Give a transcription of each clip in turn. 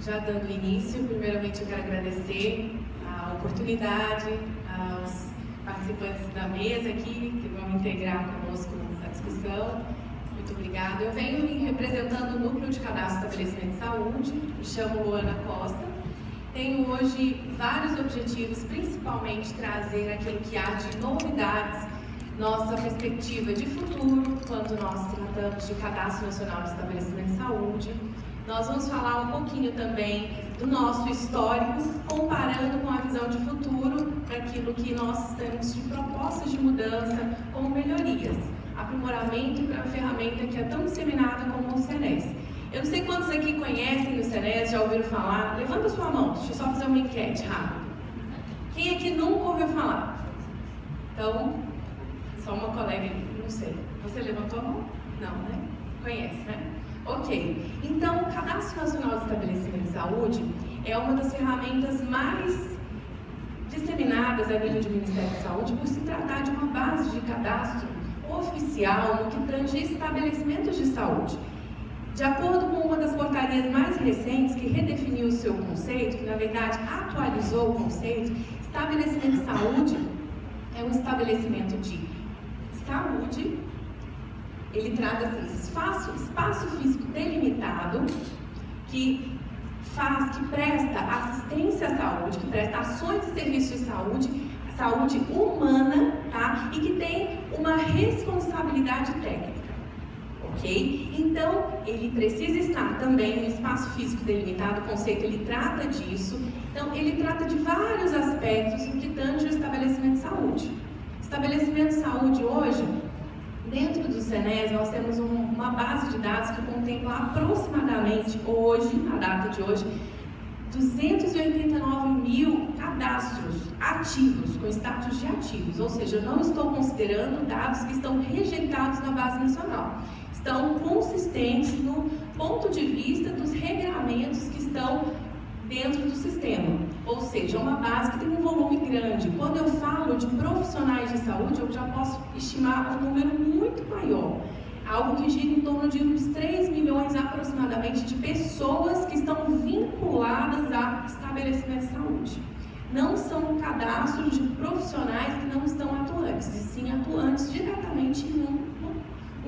Já dando início, primeiramente eu quero agradecer a oportunidade aos participantes da mesa aqui que vão integrar conosco a discussão. Muito obrigada. Eu venho representando o Núcleo de Cadastro de Estabelecimento de Saúde, me chamo Luana Costa. Tenho hoje vários objetivos, principalmente trazer aquilo que há de novidades, nossa perspectiva de futuro, quando nós tratamos de Cadastro Nacional de Estabelecimento de Saúde. Nós vamos falar um pouquinho também do nosso histórico, comparando com a visão de futuro para aquilo que nós temos de propostas de mudança, como melhorias, aprimoramento para a ferramenta que é tão disseminada como o SENES. Eu não sei quantos aqui conhecem o SENES, já ouviram falar? Levanta a sua mão, deixa eu só fazer uma enquete rápida. Quem aqui nunca ouviu falar? Então, só uma colega, não sei. Você levantou a mão? Não, né? Conhece, né? Ok. Então, o Cadastro Nacional de Estabelecimento de Saúde é uma das ferramentas mais disseminadas a nível de Ministério da Saúde por se tratar de uma base de cadastro oficial no que tange estabelecimentos de saúde. De acordo com uma das portarias mais recentes que redefiniu o seu conceito, que na verdade atualizou o conceito, estabelecimento de saúde é um estabelecimento de saúde. Ele trata assim, espaço físico delimitado que presta assistência à saúde, que presta ações e serviços de saúde humana, tá? E que tem uma responsabilidade técnica, ok? Então, ele precisa estar também no espaço físico delimitado, o conceito ele trata disso. Então, ele trata de vários aspectos no que tange o estabelecimento de saúde. Estabelecimento de saúde hoje, dentro do SENES, nós temos uma base de dados que contempla aproximadamente, hoje, na data de hoje, 289 mil cadastros ativos, com status de ativos, ou seja, eu não estou considerando dados que estão rejeitados na base nacional, estão consistentes no ponto de vista dos regramentos que estão dentro do sistema, ou seja, uma base que tem um volume grande. Quando eu falo de profissionais de saúde, eu já posso estimar um número muito maior, algo que gira em torno de uns 3 milhões aproximadamente de pessoas que estão vinculadas a estabelecimento de saúde. Não são cadastros de profissionais que não estão atuantes, e sim atuantes diretamente em um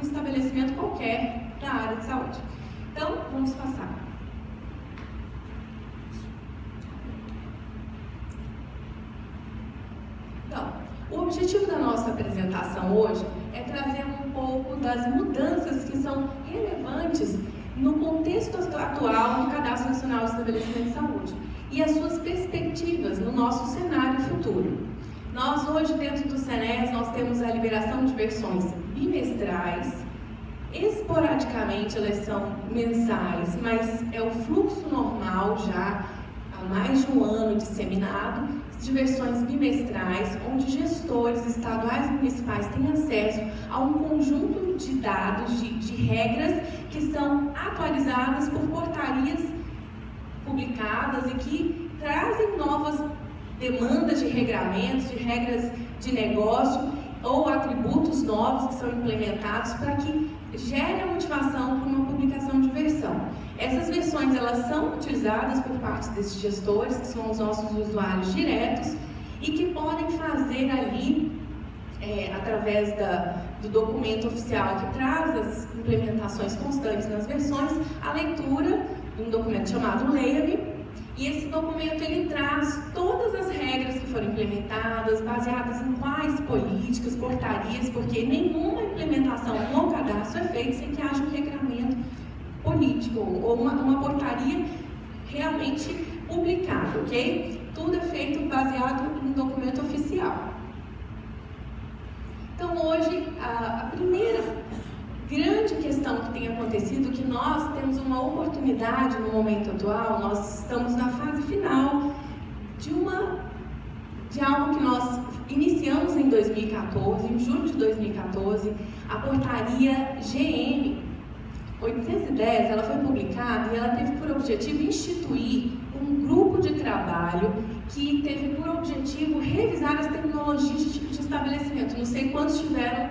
estabelecimento qualquer da área de saúde. Então, vamos passar. Então, o objetivo da nossa apresentação hoje é trazer um pouco das mudanças que são relevantes no contexto atual do Cadastro Nacional de Estabelecimento de Saúde e as suas perspectivas no nosso cenário futuro. Nós hoje, dentro do SENES, nós temos a liberação de versões bimestrais, esporadicamente elas são mensais, mas é o fluxo normal já há mais de um ano disseminado, de versões bimestrais, onde gestores estaduais e municipais têm acesso a um conjunto de dados, de regras que são atualizadas por portarias publicadas e que trazem novas demandas de regramentos, de regras de negócio ou atributos novos que são implementados para que gere a motivação para uma publicação de versão. Essas versões elas são utilizadas por parte desses gestores, que são os nossos usuários diretos, e que podem fazer ali, através do documento oficial que traz as implementações constantes nas versões, a leitura de um documento chamado Leia-me, e esse documento ele traz todas as regras que foram implementadas, baseadas em quais políticas, portarias, porque nenhuma implementação no cadastro é feita sem que haja um regramento político ou uma portaria realmente publicada, ok? Tudo é feito baseado em documento oficial. Então hoje, a primeira grande questão que tem acontecido, que nós temos uma oportunidade no momento atual, nós estamos na fase final de algo que nós iniciamos em 2014, em julho de 2014, a portaria GM 810, ela foi publicada e ela teve por objetivo instituir um grupo de trabalho que teve por objetivo revisar as tecnologias de estabelecimento. Não sei quantos tiveram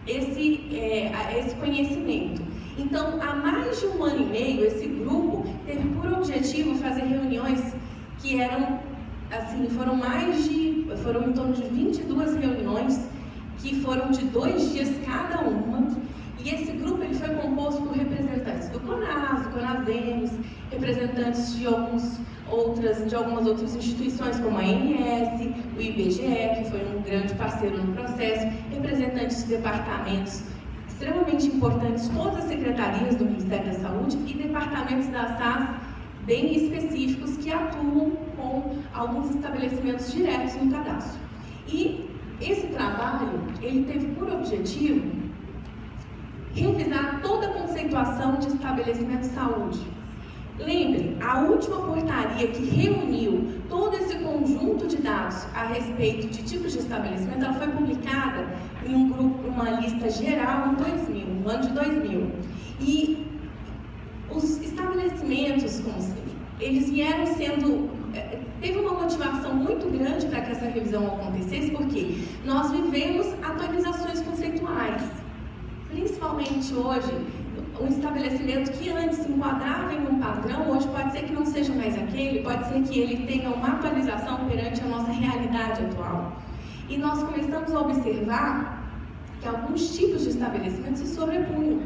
esse conhecimento. Então, há mais de um ano e meio, esse grupo teve por objetivo fazer reuniões que eram, assim, foram em torno de 22 reuniões, que foram de 2 dias cada uma. E esse grupo ele foi composto por representantes do CONAS, do CONASEMES, representantes de algumas outras instituições, como a ANS, o IBGE, que foi um grande parceiro no processo, representantes de departamentos extremamente importantes, todas as secretarias do Ministério da Saúde e departamentos da SAS bem específicos que atuam com alguns estabelecimentos diretos no cadastro. E esse trabalho, ele teve por objetivo revisar toda a conceituação de estabelecimento de saúde. Lembre, a última portaria que reuniu todo esse conjunto de dados a respeito de tipos de estabelecimento, ela foi publicada em um grupo, uma lista geral no ano de 2000. E os estabelecimentos, eles vieram sendo... Teve uma motivação muito grande para que essa revisão acontecesse, porque nós vivemos atualizações conceituais. Principalmente hoje, um estabelecimento que antes se enquadrava em um padrão, hoje pode ser que não seja mais aquele, pode ser que ele tenha uma atualização perante a nossa realidade atual. E nós começamos a observar que alguns tipos de estabelecimentos se sobrepunham.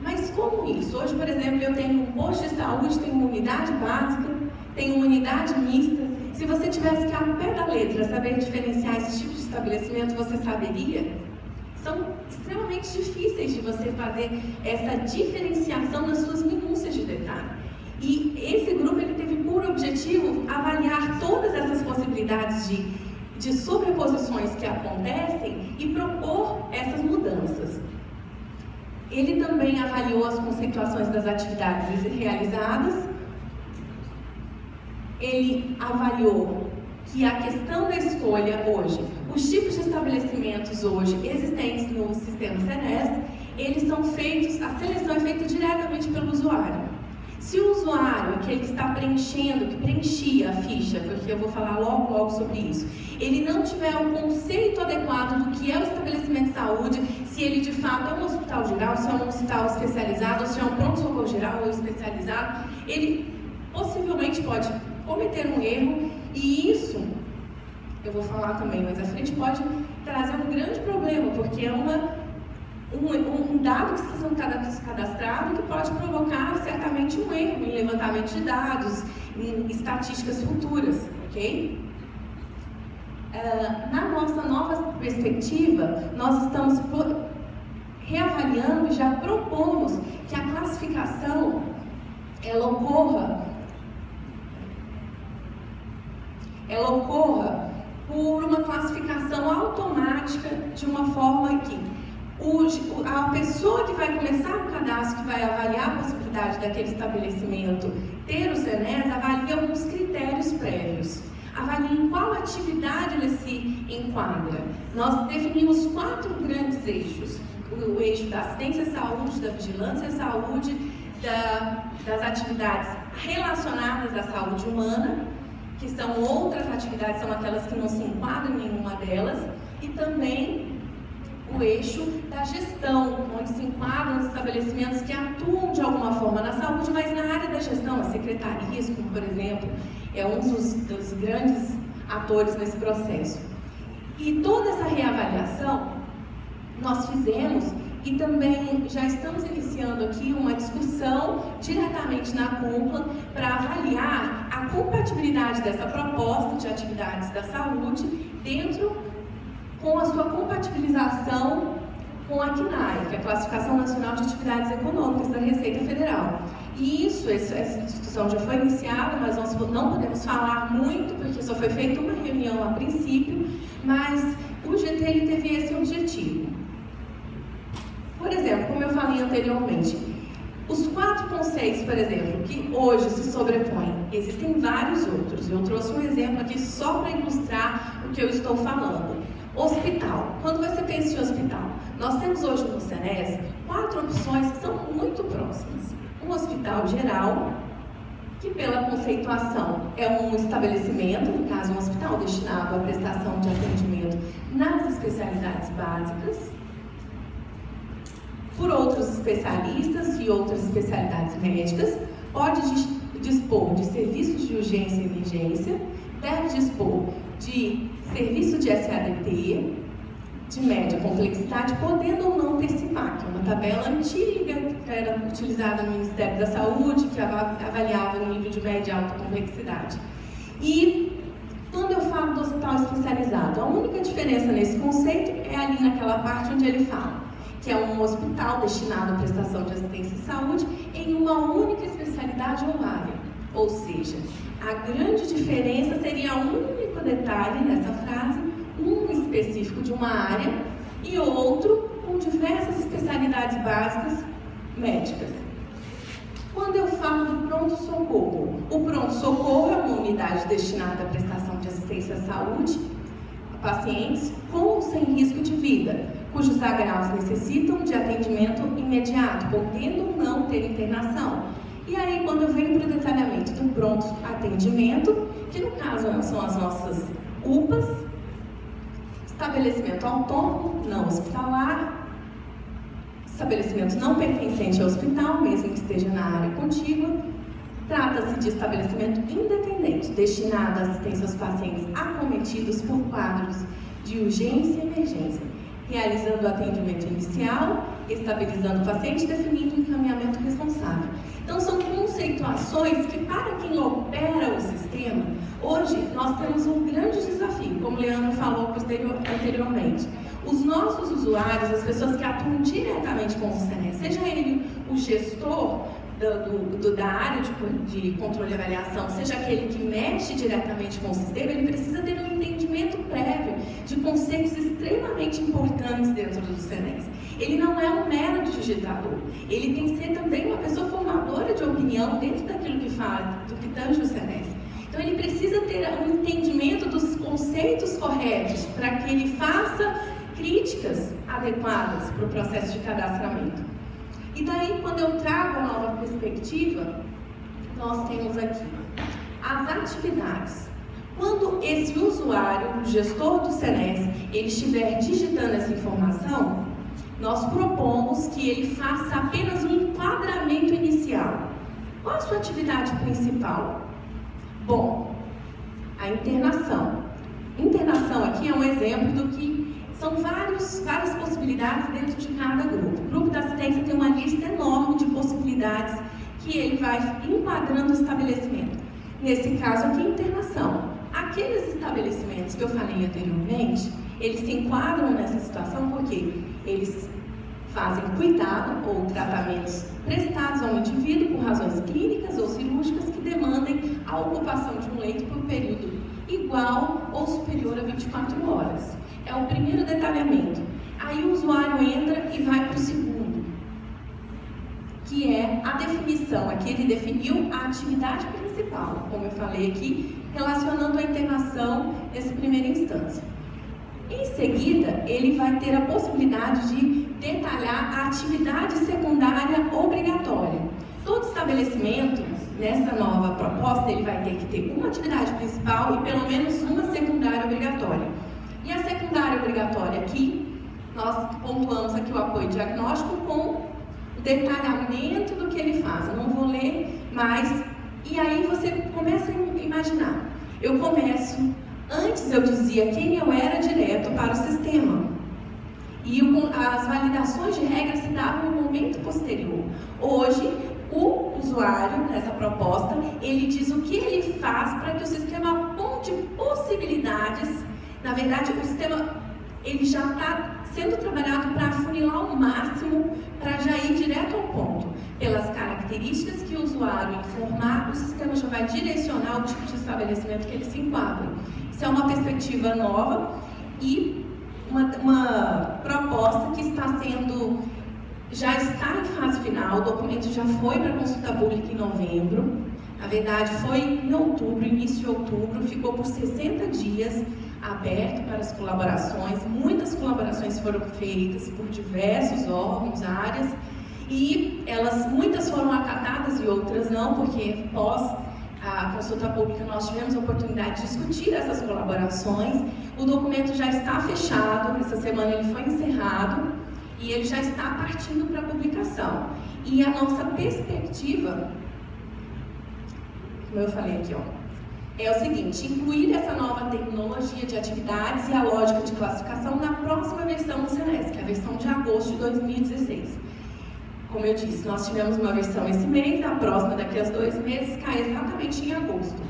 Mas como isso? Hoje, por exemplo, eu tenho um posto de saúde, tenho uma unidade básica, tenho uma unidade mista. Se você tivesse que, ao pé da letra, saber diferenciar esses tipos de estabelecimento, você saberia? São extremamente difíceis de você fazer essa diferenciação nas suas minúcias de detalhe. E esse grupo ele teve por objetivo avaliar todas essas possibilidades de sobreposições que acontecem e propor essas mudanças. Ele também avaliou as conceituações das atividades realizadas. Ele avaliou que a questão da escolha hoje, os tipos de estabelecimentos hoje existentes no sistema SENESS, eles são feitos, a seleção é feita diretamente pelo usuário. Se o usuário que ele está preenchendo, que preenchia a ficha, porque eu vou falar logo sobre isso, ele não tiver um conceito adequado do que é o estabelecimento de saúde, se ele de fato é um hospital geral, se é um hospital especializado, se é um pronto-socorro geral ou especializado, ele possivelmente pode cometer um erro, e isso, eu vou falar também mais à frente, pode trazer um grande problema, porque é um dado que está sendo cadastrado que pode provocar certamente um erro em levantamento de dados, em estatísticas futuras, ok? Na nossa nova perspectiva, nós estamos reavaliando e já propomos que a classificação ela ocorra por uma classificação automática, de uma forma que a pessoa que vai começar o cadastro, que vai avaliar a possibilidade daquele estabelecimento ter o SENESS, avalia alguns critérios prévios. Avalia em qual atividade ele se enquadra. Nós definimos 4 grandes eixos. O eixo da assistência à saúde, da vigilância à saúde, das atividades relacionadas à saúde humana, que são outras atividades, são aquelas que não se enquadram em nenhuma delas, e também o eixo da gestão, onde se enquadram os estabelecimentos que atuam de alguma forma na saúde, mas na área da gestão, as secretarias, como por exemplo, é um dos grandes atores nesse processo. E toda essa reavaliação nós fizemos, e também já estamos iniciando aqui uma discussão diretamente na cúpula para avaliar a compatibilidade dessa proposta de atividades da saúde com a sua compatibilização com a CNAE, que é a Classificação Nacional de Atividades Econômicas da Receita Federal. E essa discussão já foi iniciada, mas nós não podemos falar muito, porque só foi feita uma reunião a princípio, mas o GT ele teve esse objetivo. Por exemplo, como eu falei anteriormente, os 4 conceitos, por exemplo, que hoje se sobrepõem, existem vários outros. Eu trouxe um exemplo aqui só para ilustrar o que eu estou falando. Hospital. Quando você pensa em hospital, nós temos hoje no SENESS 4 opções que são muito próximas. Um hospital geral, que pela conceituação é um estabelecimento, no caso um hospital destinado à prestação de atendimento nas especialidades básicas, por outros especialistas e outras especialidades médicas, pode dispor de serviços de urgência e emergência, deve dispor de serviço de SADT, de média complexidade, podendo ou não ter CIPAC, uma tabela antiga que era utilizada no Ministério da Saúde, que avaliava o nível de média e alta complexidade. E quando eu falo do hospital especializado, a única diferença nesse conceito é ali naquela parte onde ele fala que é um hospital destinado à prestação de assistência e saúde em uma única especialidade ou área. Ou seja, a grande diferença seria um único detalhe nessa frase, um específico de uma área e outro com diversas especialidades básicas médicas. Quando eu falo do pronto-socorro, o pronto-socorro é uma unidade destinada à prestação de assistência à saúde a pacientes com ou sem risco de vida, cujos agravos necessitam de atendimento imediato, podendo ou não ter internação. E aí, quando eu venho para o detalhamento do pronto atendimento, que no caso são as nossas UPAs, estabelecimento autônomo, não hospitalar, estabelecimento não pertencente ao hospital, mesmo que esteja na área contígua, trata-se de estabelecimento independente, destinado à assistência aos pacientes acometidos por quadros de urgência e emergência, realizando o atendimento inicial, estabilizando o paciente e definindo o encaminhamento responsável. Então, são conceituações que, para quem opera o sistema, hoje nós temos um grande desafio, como o Leandro falou anteriormente. Os nossos usuários, as pessoas que atuam diretamente com o SENES, seja ele o gestor da área de controle e avaliação, seja aquele que mexe diretamente com o sistema, ele precisa ter um entendimento prévio de conceitos extremamente importantes dentro do SENES. Ele não é um mero digitador, ele tem que ser também uma pessoa formadora de opinião dentro daquilo que fala, do que tange o SENES. Então ele precisa ter um entendimento dos conceitos corretos para que ele faça críticas adequadas para o processo de cadastramento. E daí, quando eu trago a nova perspectiva, nós temos aqui as atividades. Quando esse usuário, o gestor do SENES, ele estiver digitando essa informação, nós propomos que ele faça apenas um enquadramento inicial. Qual a sua atividade principal? Bom, a internação. Internação aqui é um exemplo do que são várias possibilidades dentro de cada grupo. O grupo da assistência tem uma lista enorme de possibilidades que ele vai enquadrando o estabelecimento. Nesse caso aqui, internação. Aqueles estabelecimentos que eu falei anteriormente, eles se enquadram nessa situação porque eles fazem cuidado ou tratamentos prestados ao indivíduo por razões clínicas ou cirúrgicas que demandem a ocupação de um leito por um período igual ou superior a 24 horas. É o primeiro detalhamento. Aí o usuário entra e vai para o segundo, que é a definição. Aqui ele definiu a atividade principal, como eu falei aqui, relacionando a internação nessa primeira instância. Em seguida, ele vai ter a possibilidade de detalhar a atividade secundária obrigatória. Todo estabelecimento, nessa nova proposta, ele vai ter que ter uma atividade principal e pelo menos uma secundária obrigatória. E a secundária obrigatória aqui, nós pontuamos aqui o apoio diagnóstico com o detalhamento do que ele faz. Eu não vou ler mais. E aí você começa a imaginar. Eu começo, antes eu dizia quem eu era direto para o sistema. E as validações de regras se davam no momento posterior. Hoje, o usuário, nessa proposta, ele diz o que ele faz para que o sistema aponte possibilidades. Na verdade, o sistema ele já está sendo trabalhado para afunilar ao máximo, para já ir direto ao ponto. Pelas características que o usuário informar, o sistema já vai direcionar o tipo de estabelecimento que ele se enquadra. Isso é uma perspectiva nova e uma proposta que já está em fase final. O documento já foi para consulta pública em novembro. Na verdade, foi em outubro, início de outubro, ficou por 60 dias aberto para as colaborações. Muitas colaborações foram feitas por diversos órgãos, áreas, e muitas foram acatadas e outras não, porque após a consulta pública nós tivemos a oportunidade de discutir essas colaborações. O documento já está fechado, essa semana ele foi encerrado e ele já está partindo para a publicação. E a nossa perspectiva como eu falei aqui, é o seguinte: incluir essa nova tecnologia de atividades e a lógica de classificação na próxima versão do SENESC, que é a versão de agosto de 2016. Como eu disse, nós tivemos uma versão esse mês, a próxima daqui a 2 meses cai exatamente em agosto.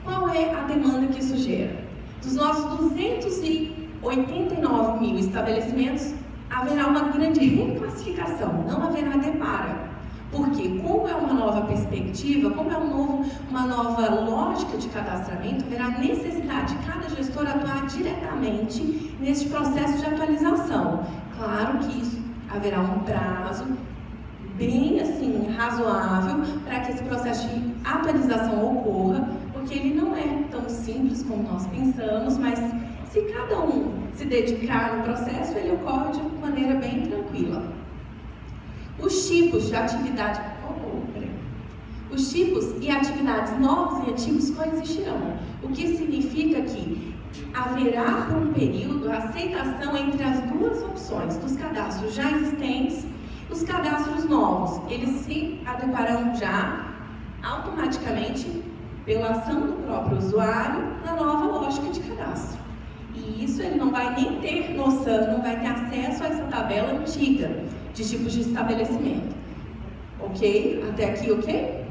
Qual é a demanda que isso gera? Dos nossos 289 mil estabelecimentos, haverá uma grande reclassificação, não haverá depara. Porque, como é uma nova perspectiva, como é uma nova lógica de cadastramento, haverá necessidade de cada gestor atuar diretamente neste processo de atualização. Claro que isso haverá um prazo bem assim, razoável para que esse processo de atualização ocorra, porque ele não é tão simples como nós pensamos, mas se cada um se dedicar no processo, ele ocorre de maneira bem tranquila. Os tipos de atividade, os tipos e atividades novos e antigos coexistirão, o que significa que haverá por um período a aceitação entre as duas opções, dos cadastros já existentes e os cadastros novos. Eles se adequarão já automaticamente pela ação do próprio usuário na nova lógica de cadastro. E isso ele não vai nem ter noção, não vai ter acesso a essa tabela antiga de tipos de estabelecimento. Ok? Até aqui, ok?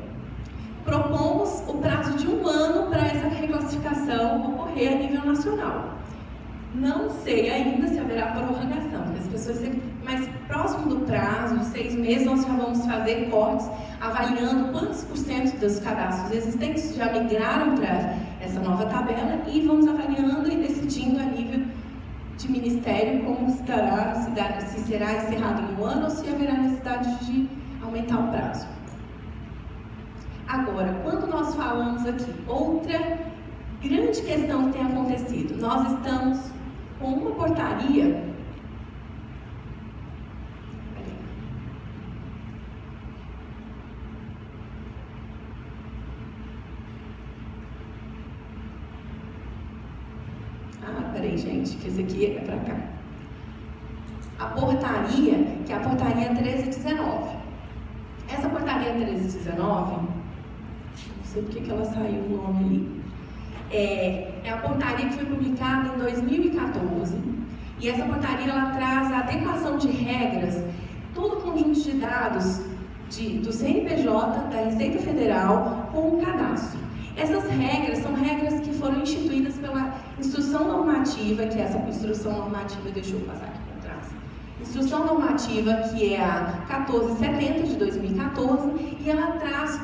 Propomos o prazo de 1 ano para essa reclassificação ocorrer a nível nacional. Não sei ainda se haverá prorrogação, porque as pessoas sempre mais próximo do prazo, de 6 meses, nós já vamos fazer cortes, avaliando quantos % dos cadastros existentes já migraram para essa nova tabela e vamos avaliando e decidindo a nível de ministério como estará, se será encerrado em 1 ano ou se haverá necessidade de aumentar o prazo. Agora, quando nós falamos aqui, outra grande questão que tem acontecido, nós estamos com uma portaria peraí, gente, que esse aqui é para cá. A portaria, que é a portaria 1319. Essa portaria 1319, não sei porque que ela saiu o nome ali, é a portaria que foi publicada em 2014. E essa portaria ela traz a adequação de regras, todo o conjunto de dados do CNPJ, da Receita Federal, com o cadastro. Essas regras são regras que foram instituídas pela instrução normativa, que é essa instrução normativa, deixa eu passar aqui para trás. Instrução normativa, que é a 1470 de 2014, e ela traz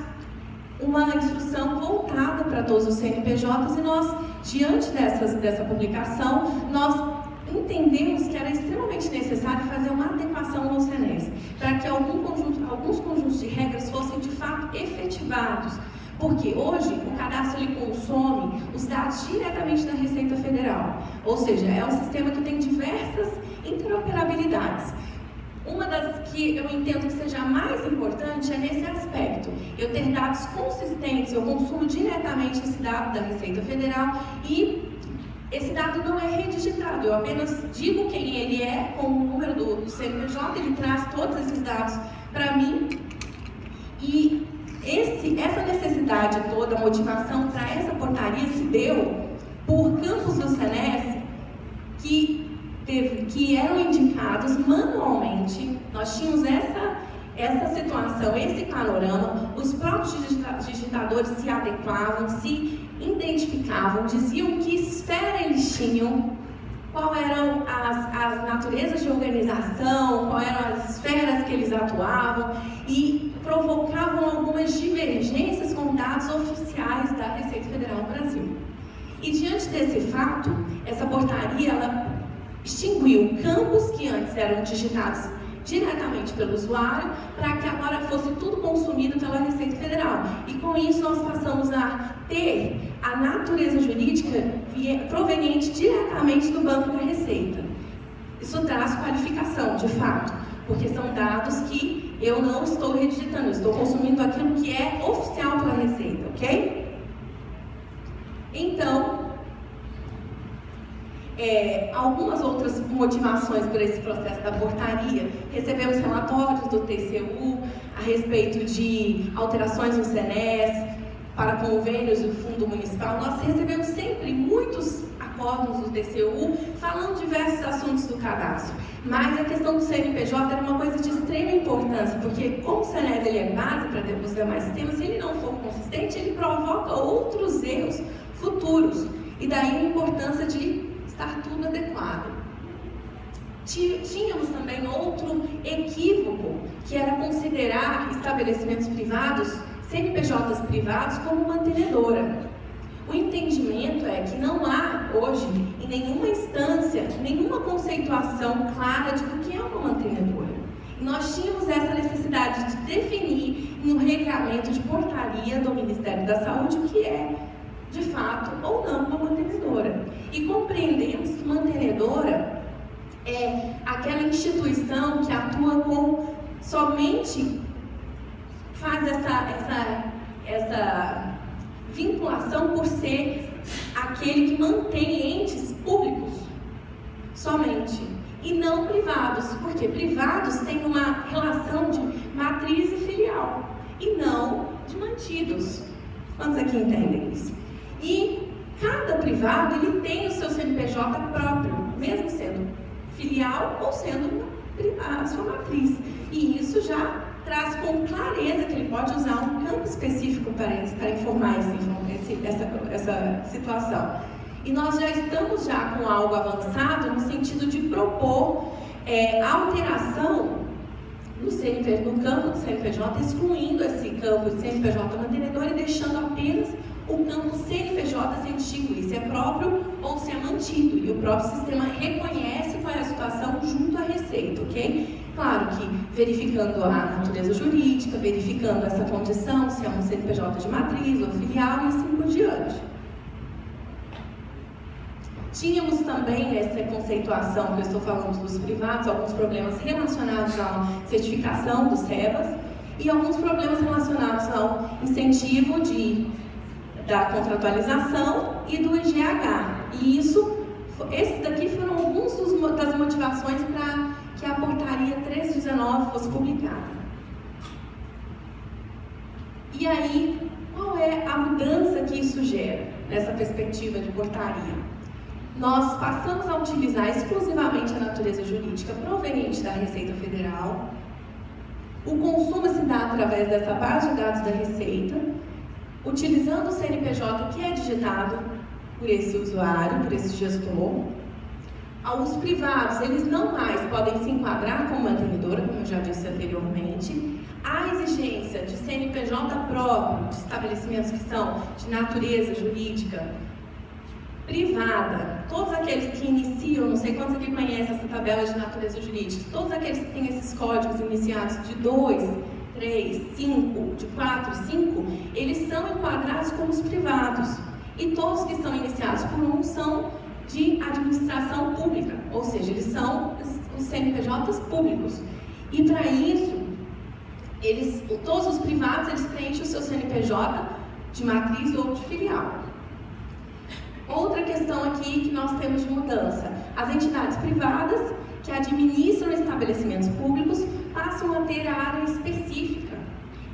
uma instrução voltada para todos os CNPJs e nós, diante dessa publicação, nós entendemos que era extremamente necessário fazer uma adequação ao SENESC, para que alguns conjuntos de regras fossem de fato efetivados. Porque hoje o cadastro ele consome os dados diretamente da Receita Federal, ou seja, é um sistema que tem diversas interoperabilidades. Uma das que eu entendo que seja mais importante é nesse aspecto, eu ter dados consistentes, eu consumo diretamente esse dado da Receita Federal e esse dado não é redigitado, eu apenas digo quem ele é com o número do CNPJ, ele traz todos esses dados para mim e essa necessidade toda, a motivação para essa portaria se deu por campos do SENESC que eram indicados manualmente. Nós tínhamos essa situação, esse panorama, os próprios digitadores se adequavam, se identificavam, diziam que esfera eles tinham, qual eram as naturezas de organização, quais eram as esferas que eles atuavam e provocavam algumas divergências com dados oficiais da Receita Federal do Brasil. E diante desse fato, essa portaria ela extinguiu campos que antes eram digitados diretamente pelo usuário, para que agora fosse tudo consumido pela Receita Federal. E com isso nós passamos a ter a natureza jurídica proveniente diretamente do Banco da Receita. Isso traz qualificação, de fato, porque são dados que eu não estou redigitando, eu estou consumindo aquilo que é oficial pela Receita, ok? Então, algumas outras motivações para esse processo da portaria. Recebemos relatórios do TCU a respeito de alterações no SENESC, para convênios do Fundo Municipal, nós recebemos sempre muitos acórdãos do TCU falando diversos assuntos do cadastro. Mas a questão do CNPJ era uma coisa de extrema importância, porque como o CNES ele é base para os demais sistemas, se ele não for consistente, ele provoca outros erros futuros. E daí a importância de estar tudo adequado. Tínhamos também outro equívoco, que era considerar estabelecimentos privados, CNPJs privados, como mantenedora. O entendimento é que não há hoje, em nenhuma instância, nenhuma conceituação clara de o que é uma mantenedora. E nós tínhamos essa necessidade de definir no regramento de portaria do Ministério da Saúde o que é, de fato, ou não uma mantenedora. E compreendemos que mantenedora é aquela instituição que atua com somente faz essa vinculação por ser aquele que mantém entes públicos somente, e não privados, porque privados têm uma relação de matriz e filial, e não de mantidos. Quantos aqui entendem isso? E cada privado ele tem o seu CNPJ próprio, mesmo sendo filial ou sendo a sua matriz, e isso já traz com clareza que ele pode usar um campo específico para informar essa situação. E nós já estamos com algo avançado no sentido de propor alteração no campo do CNPJ, excluindo esse campo de CNPJ mantenedor e deixando apenas o campo CNPJ sem distinguir se é próprio ou se é mantido. E o próprio sistema reconhece qual é a situação junto à Receita, ok? Claro que verificando a natureza jurídica, verificando essa condição, se é um CNPJ de matriz ou filial e assim por diante. Tínhamos também nessa conceituação que eu estou falando dos privados, alguns problemas relacionados à certificação dos REVAs e alguns problemas relacionados ao incentivo da contratualização e do IGH. E esses daqui foram alguns das motivações para que a portaria 1319 fosse publicada. E aí, qual é a mudança que isso gera nessa perspectiva de portaria? Nós passamos a utilizar exclusivamente a natureza jurídica proveniente da Receita Federal. O consumo se dá através dessa base de dados da Receita, utilizando o CNPJ que é digitado por esse usuário, por esse gestor. Os privados, eles não mais podem se enquadrar como mantenedora, como eu já disse anteriormente. A exigência de CNPJ próprio, de estabelecimentos que são de natureza jurídica privada, todos aqueles que iniciam, não sei quantos aqui conhecem essa tabela de natureza jurídica, todos aqueles que têm esses códigos iniciados de 2, 3, 5, de 4, 5, eles são enquadrados como os privados. E todos que são iniciados por um são de administração pública, ou seja, eles são os CNPJs públicos. E para isso, todos os privados, eles preenchem o seu CNPJ de matriz ou de filial. Outra questão aqui que nós temos de mudança: as entidades privadas que administram estabelecimentos públicos passam a ter a área específica.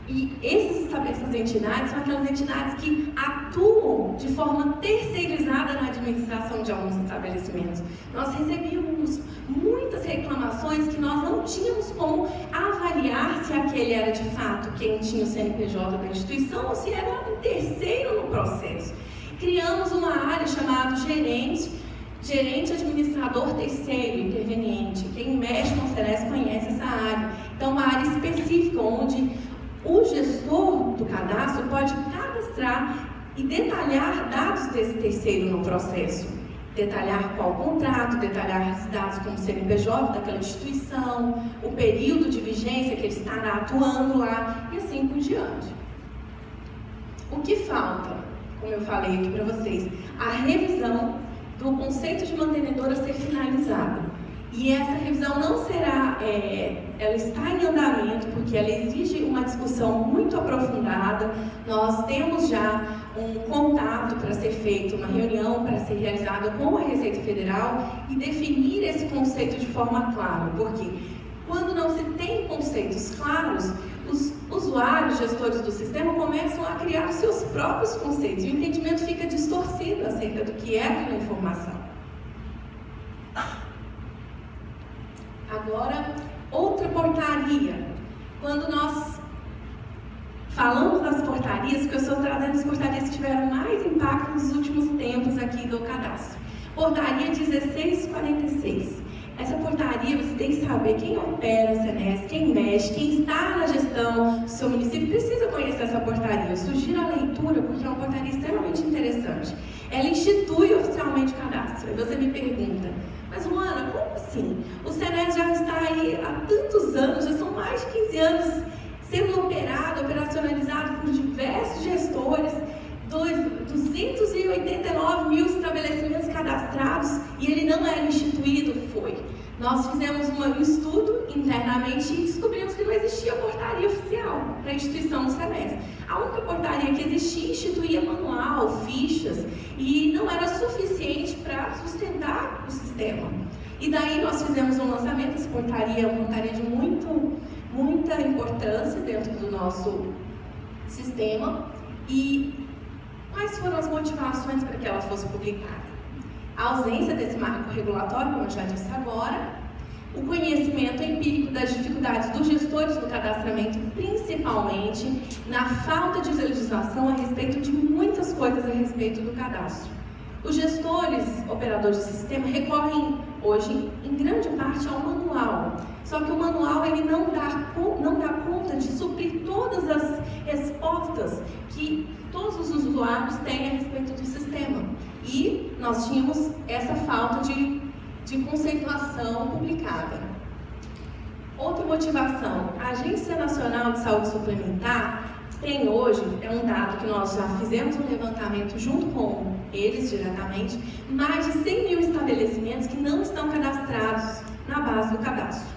E essas entidades são aquelas entidades que atuam de forma terceirizada na administração de alguns estabelecimentos. Nós recebíamos muitas reclamações que nós não tínhamos como avaliar se aquele era de fato quem tinha o CNPJ da instituição ou se era um terceiro no processo. Criamos uma área chamada gerente administrador terceiro, interveniente. Quem mexe com o CNES conhece essa área. Então, uma área específica onde o gestor do cadastro pode cadastrar e detalhar dados desse terceiro no processo. Detalhar qual contrato, detalhar os dados como CNPJ daquela instituição, o período de vigência que ele estará atuando lá e assim por diante. O que falta, como eu falei aqui para vocês, a revisão do conceito de mantenedora ser finalizada. E essa revisão não será, ela está em andamento, porque ela exige uma discussão muito aprofundada. Nós temos já um contato para ser feito, uma reunião para ser realizada com a Receita Federal e definir esse conceito de forma clara, porque quando não se tem conceitos claros, os usuários, gestores do sistema, começam a criar os seus próprios conceitos e o entendimento fica distorcido acerca do que é aquela informação. Agora, outra portaria. Quando nós falamos das portarias, porque eu estou trazendo as portarias que tiveram mais impacto nos últimos tempos aqui do cadastro. Portaria 1646. Essa portaria, você tem que saber quem opera a SENES, quem mexe, quem está na gestão do seu município, precisa conhecer essa portaria. Eu sugiro a leitura, porque é uma portaria extremamente interessante. Ela institui oficialmente o cadastro. Aí você me pergunta, mas Luana, como assim? O SENES já está aí há tantos anos, já são mais de 15 anos sendo operado, operacionalizado por diversos gestores, 289 mil estabelecimentos cadastrados, e ele não era instituído? Foi. Nós fizemos um estudo internamente e descobrimos que não existia portaria oficial para a instituição do SENES. A única portaria que existia instituía manual, fichas, e não era suficiente para sustentar o sistema. E daí nós fizemos um lançamento. Essa portaria é uma portaria de muita importância dentro do nosso sistema. E quais foram as motivações para que ela fosse publicada? A ausência desse marco regulatório, como eu já disse agora, o conhecimento empírico das dificuldades dos gestores no cadastramento, principalmente na falta de legislação a respeito de muitas coisas a respeito do cadastro. Os gestores, operadores do sistema, recorrem hoje, em grande parte, ao manual. Só que o manual ele não dá conta de suprir todas as respostas que todos os usuários têm a respeito do sistema. E nós tínhamos essa falta de conceituação publicada. Outra motivação, a Agência Nacional de Saúde Suplementar tem hoje, é um dado que nós já fizemos um levantamento junto com eles diretamente, mais de 100 mil estabelecimentos que não estão cadastrados na base do cadastro.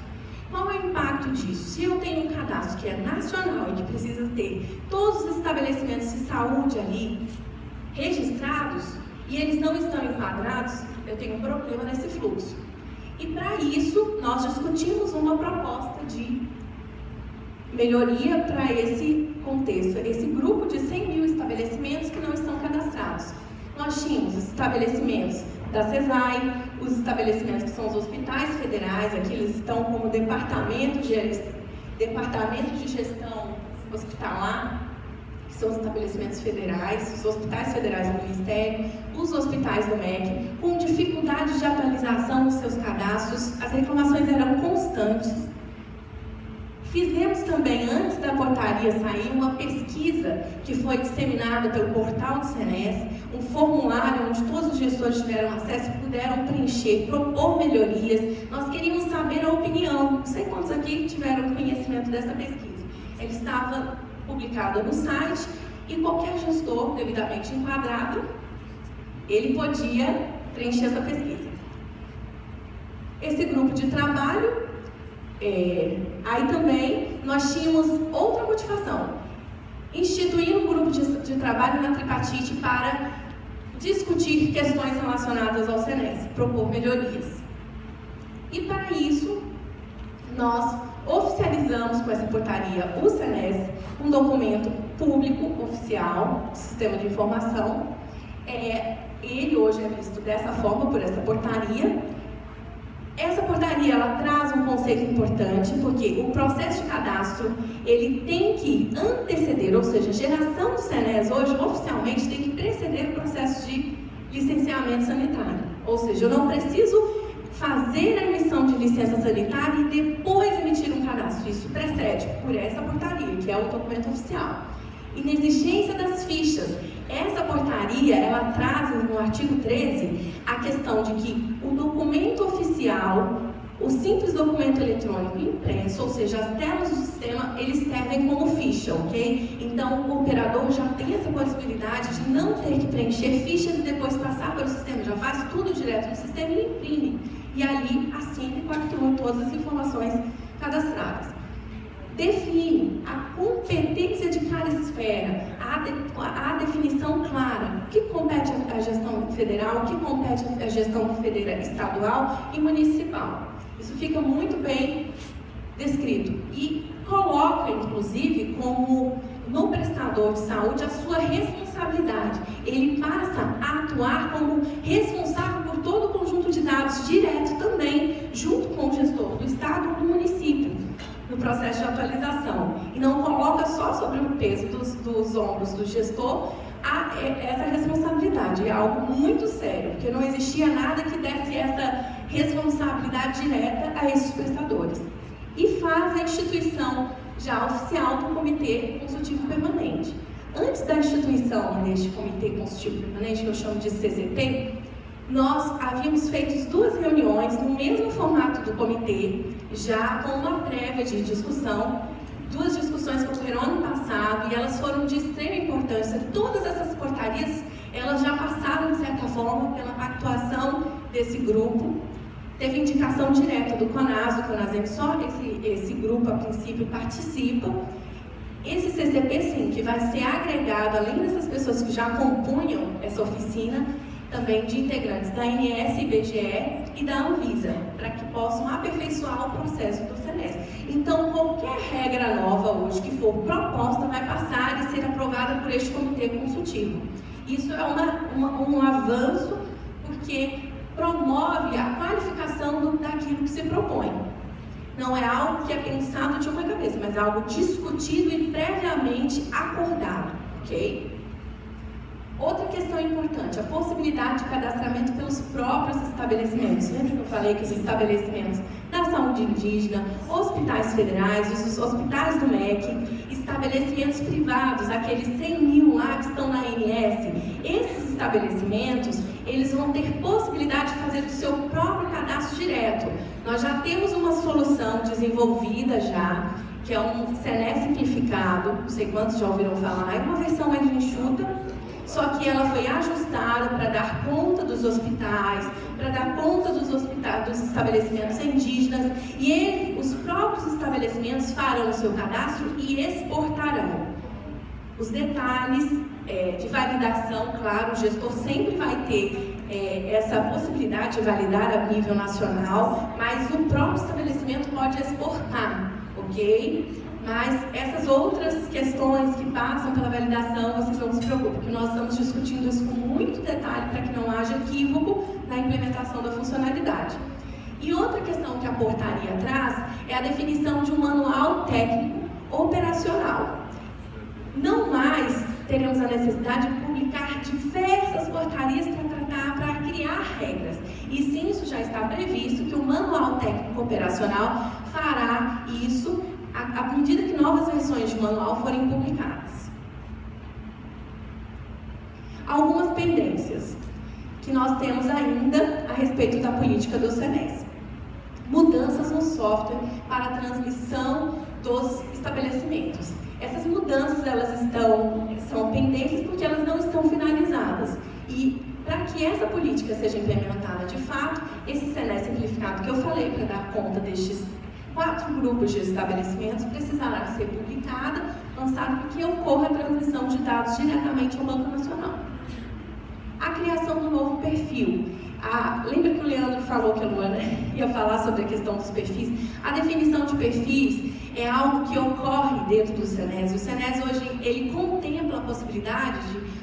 Qual é o impacto disso? Se eu tenho um cadastro que é nacional e que precisa ter todos os estabelecimentos de saúde ali registrados e eles não estão enquadrados, eu tenho um problema nesse fluxo. E para isso, nós discutimos uma proposta de melhoria para esse contexto, esse grupo de 100 mil estabelecimentos que não estão cadastrados. Nós tínhamos os estabelecimentos da CESAI, os estabelecimentos que são os hospitais federais, aqui eles estão como departamento de gestão hospitalar, que são os estabelecimentos federais, os hospitais federais do Ministério, os hospitais do MEC, com dificuldade de atualização dos seus cadastros, as reclamações eram constantes. Fizemos também, antes da portaria sair, uma pesquisa que foi disseminada pelo portal do SENES, um formulário onde todos os gestores tiveram acesso e puderam preencher, propor melhorias. Nós queríamos saber a opinião. Não sei quantos aqui tiveram conhecimento dessa pesquisa. Ele estava publicado no site e qualquer gestor devidamente enquadrado, ele podia preencher essa pesquisa. Esse grupo de trabalho, aí também nós tínhamos outra motivação, instituir um grupo de trabalho na tripartite para discutir questões relacionadas ao SENES, propor melhorias. E para isso, nós oficializamos com essa portaria o SENES, um documento público oficial, sistema de informação. Ele hoje é visto dessa forma, por essa portaria. Essa portaria, ela traz um conceito importante, porque o processo de cadastro, ele tem que anteceder, ou seja, a geração do SENES hoje, oficialmente, tem que preceder o processo de licenciamento sanitário. Ou seja, eu não preciso fazer a emissão de licença sanitária e depois emitir um cadastro. Isso precede por essa portaria, que é o documento oficial. Inexistência das fichas. Essa portaria, ela traz no artigo 13 a questão de que o documento oficial, o simples documento eletrônico impresso, ou seja, as telas do sistema, eles servem como ficha, ok? Então, o operador já tem essa possibilidade de não ter que preencher fichas e depois passar pelo sistema, já faz tudo direto no sistema e imprime. E ali, assina e captura todas as informações cadastradas. Define a competência de cada esfera, a definição clara, o que compete à gestão federal, o que compete à gestão estadual e municipal. Isso fica muito bem descrito e coloca, inclusive, como no prestador de saúde a sua responsabilidade. Ele passa a atuar como responsável por todo o conjunto de dados direto também, junto com o gestor do estado ou do município, no processo de atualização. E não coloca só sobre o peso dos ombros do gestor essa responsabilidade. É algo muito sério, porque não existia nada que desse essa responsabilidade direta a esses prestadores. E faz a instituição já oficial do Comitê Consultivo Permanente. Antes da instituição deste Comitê Consultivo Permanente, que eu chamo de CCP, nós havíamos feito 2 reuniões no mesmo formato do comitê, já com uma prévia de discussão, 2 discussões que ocorreram ano passado, e elas foram de extrema importância. Todas essas portarias, elas já passaram, de certa forma, pela pactuação desse grupo. Teve indicação direta do CONAS, só esse grupo, a princípio, participa. Esse CCP, sim, que vai ser agregado, além dessas pessoas que já compunham essa oficina, também de integrantes da ANS, IBGE e da Anvisa, para que possam aperfeiçoar o processo do semestre. Então, qualquer regra nova hoje que for proposta vai passar e ser aprovada por este comitê consultivo. Isso é um avanço, porque promove a qualificação daquilo que se propõe. Não é algo que é pensado de uma cabeça, mas é algo discutido e previamente acordado, ok? Outra questão importante, a possibilidade de cadastramento pelos próprios estabelecimentos. Lembra que eu falei que os estabelecimentos da saúde indígena, hospitais federais, os hospitais do MEC, estabelecimentos privados, aqueles 100 mil lá que estão na ANS, esses estabelecimentos, eles vão ter possibilidade de fazer o seu próprio cadastro direto. Nós já temos uma solução desenvolvida já, que é um CNE simplificado, não sei quantos já ouviram falar, é uma versão mais enxuta, só que ela foi ajustada para dar conta dos hospitais, para dar conta dos estabelecimentos indígenas, e os próprios estabelecimentos farão o seu cadastro e exportarão. Os detalhes de validação, claro, o gestor sempre vai ter essa possibilidade de validar a nível nacional, mas o próprio estabelecimento pode exportar, ok? Mas essas outras questões que passam pela validação, vocês não se preocupem, porque nós estamos discutindo isso com muito detalhe para que não haja equívoco na implementação da funcionalidade. E outra questão que a portaria traz é a definição de um manual técnico operacional. Não mais teremos a necessidade de publicar diversas portarias para criar regras. E sim, isso já está previsto, que o manual técnico operacional fará isso à medida que novas versões de manual forem publicadas. Algumas pendências que nós temos ainda a respeito da política do SENES. Mudanças no software para a transmissão dos estabelecimentos. Essas mudanças são pendências porque elas não estão finalizadas. E para que essa política seja implementada de fato, esse SENES simplificado que eu falei, para dar conta destes 4 grupos de estabelecimentos, precisará ser publicada, lançada, para que ocorra a transmissão de dados diretamente ao Banco Nacional. A criação do novo perfil. Lembra que o Leandro falou que a Luana ia falar sobre a questão dos perfis? A definição de perfis é algo que ocorre dentro do SENES. O SENES hoje, ele contempla a possibilidade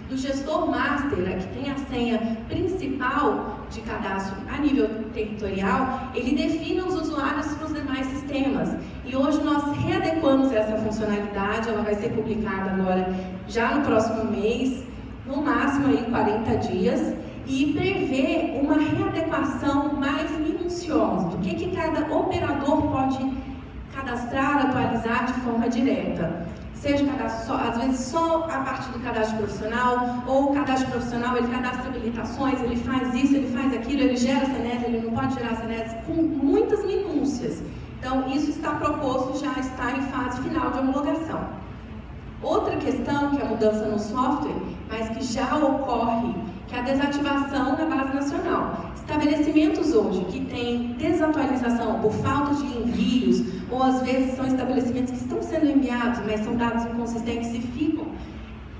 do gestor master, que tem a senha principal de cadastro a nível territorial, ele define os usuários para os demais sistemas. E hoje nós readequamos essa funcionalidade, ela vai ser publicada agora já no próximo mês, no máximo aí 40 dias, e prevê uma readequação mais minuciosa do que cada operador pode cadastrar, atualizar de forma direta. Seja cadastro, às vezes só a parte do cadastro profissional, ou o cadastro profissional, ele cadastra habilitações, ele faz isso, ele faz aquilo, ele gera SENES, ele não pode gerar SENES, com muitas minúcias. Então, isso está proposto, já está em fase final de homologação. Outra questão, que é a mudança no software, mas que já ocorre, que é a desativação da base nacional. Estabelecimentos hoje que têm desatualização por falta de envios, ou às vezes são estabelecimentos que estão sendo enviados, mas são dados inconsistentes e ficam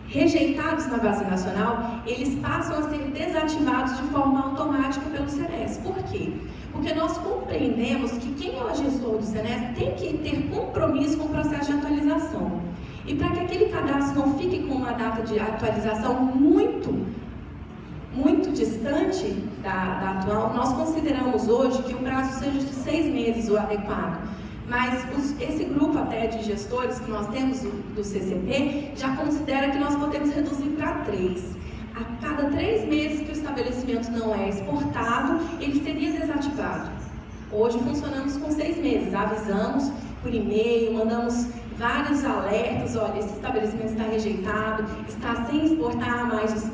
rejeitados na base nacional, eles passam a ser desativados de forma automática pelo SENES. Por quê? Porque nós compreendemos que quem é o gestor do SENES tem que ter compromisso com o processo de atualização. E para que aquele cadastro não fique com uma data de atualização muito distante da atual, nós consideramos hoje que o prazo seja de 6 meses o adequado. Mas esse grupo até de gestores que nós temos do CCP já considera que nós podemos reduzir para 3. A cada 3 meses que o estabelecimento não é exportado, ele seria desativado. Hoje funcionamos com 6 meses, avisamos por e-mail, mandamos vários alertas, olha, esse estabelecimento está rejeitado, está sem exportar, mas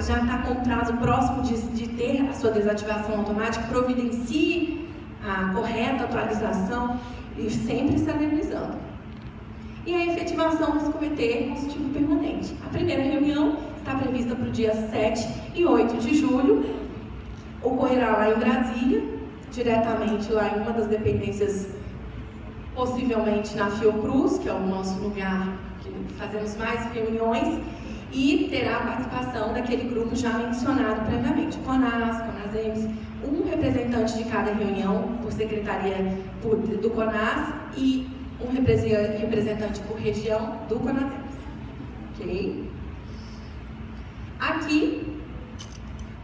já está com prazo próximo de ter a sua desativação automática, providencie a correta atualização e sempre está analisando. E a efetivação dos comitês consultivo permanente. A primeira reunião está prevista para o dia 7 e 8 de julho, ocorrerá lá em Brasília, diretamente lá em uma das dependências, possivelmente na Fiocruz, que é o nosso lugar que fazemos mais reuniões, e terá a participação daquele grupo já mencionado previamente, CONAS, CONASEMS, um representante de cada reunião por secretaria do CONAS e um representante por região do CONASEMS. Ok? Aqui,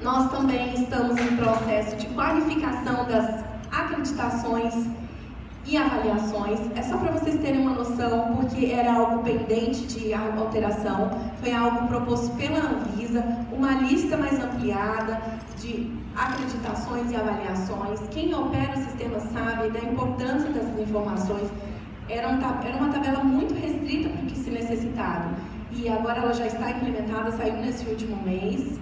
nós também estamos em processo de qualificação das acreditações e avaliações. É só para vocês terem uma noção, porque era algo pendente de alteração, foi algo proposto pela Anvisa, uma lista mais ampliada de acreditações e avaliações. Quem opera o sistema sabe da importância dessas informações. Era uma tabela muito restrita para o que se necessitava. E agora ela já está implementada, saiu nesse último mês.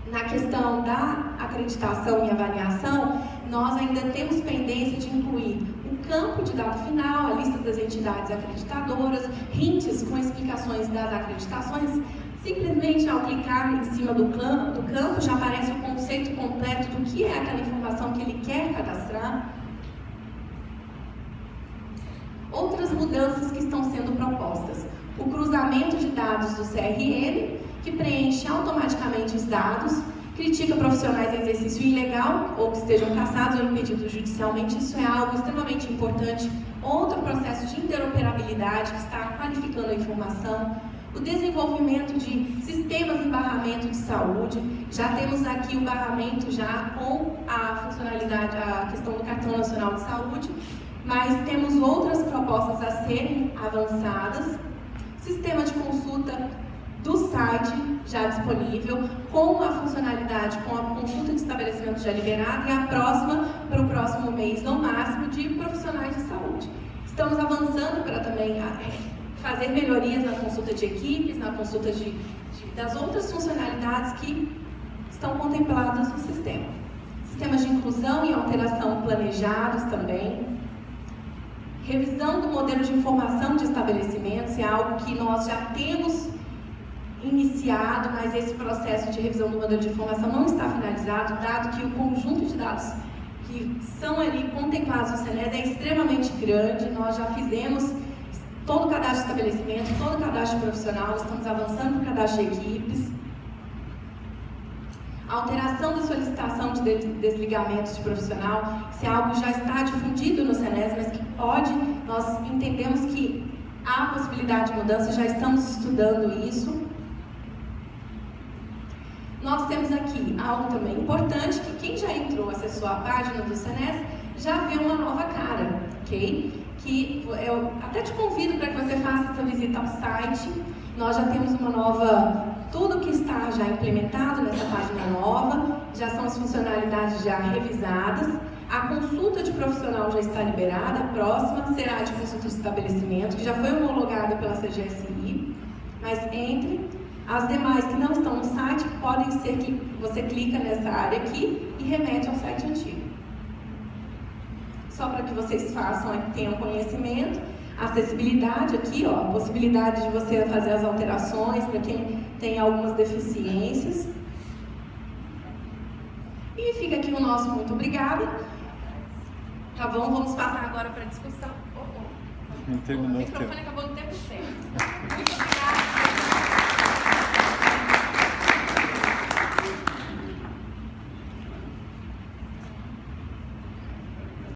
Na questão da acreditação e avaliação, nós ainda temos pendência de incluir o campo de dado final, a lista das entidades acreditadoras, hints com explicações das acreditações. Simplesmente ao clicar em cima do campo já aparece o conceito completo do que é aquela informação que ele quer cadastrar. Outras mudanças que estão sendo propostas. O cruzamento de dados do CRM, que preenche automaticamente os dados, critica profissionais em exercício ilegal ou que estejam cassados ou impedidos judicialmente. Isso é algo extremamente importante. Outro processo de interoperabilidade que está qualificando a informação. O desenvolvimento de sistemas de barramento de saúde. Já temos aqui o barramento já com a funcionalidade, a questão do Cartão Nacional de Saúde, mas temos outras propostas a serem avançadas. Sistema de consulta do site já disponível, com a funcionalidade, com a consulta de estabelecimento já liberada e a próxima, para o próximo mês, no máximo, de profissionais de saúde. Estamos avançando para também fazer melhorias na consulta de equipes, na consulta das outras funcionalidades que estão contempladas no sistema. Sistemas de inclusão e alteração planejados também. Revisão do modelo de informação de estabelecimentos é algo que nós já temos iniciado, mas esse processo de revisão do modelo de informação não está finalizado, dado que o conjunto de dados que são ali contemplados no SENES é extremamente grande. Nós já fizemos todo o cadastro de estabelecimento, todo o cadastro profissional, estamos avançando para o cadastro de equipes. A alteração da solicitação de desligamentos de profissional, isso é algo que já está difundido no SENES, mas que nós entendemos que há possibilidade de mudança, já estamos estudando isso. Nós temos aqui algo também importante, que quem já entrou, acessou a página do SENES, já vê uma nova cara, ok? Que eu até te convido para que você faça essa visita ao site. Nós já temos uma nova, tudo que está já implementado nessa página nova, já são as funcionalidades já revisadas. A consulta de profissional já está liberada, a próxima será de consulta de estabelecimento, que já foi homologada pela CGSI, mas entre as demais que não estão no site, podem ser que você clica nessa área aqui e remete ao site antigo. Só para que vocês tenham conhecimento, acessibilidade aqui, ó, a possibilidade de você fazer as alterações para quem tem algumas deficiências. E fica aqui o nosso muito obrigada. Tá bom? Vamos passar agora para a discussão. Não terminou o o tempo. microfone acabou no tempo certo. Muito obrigada.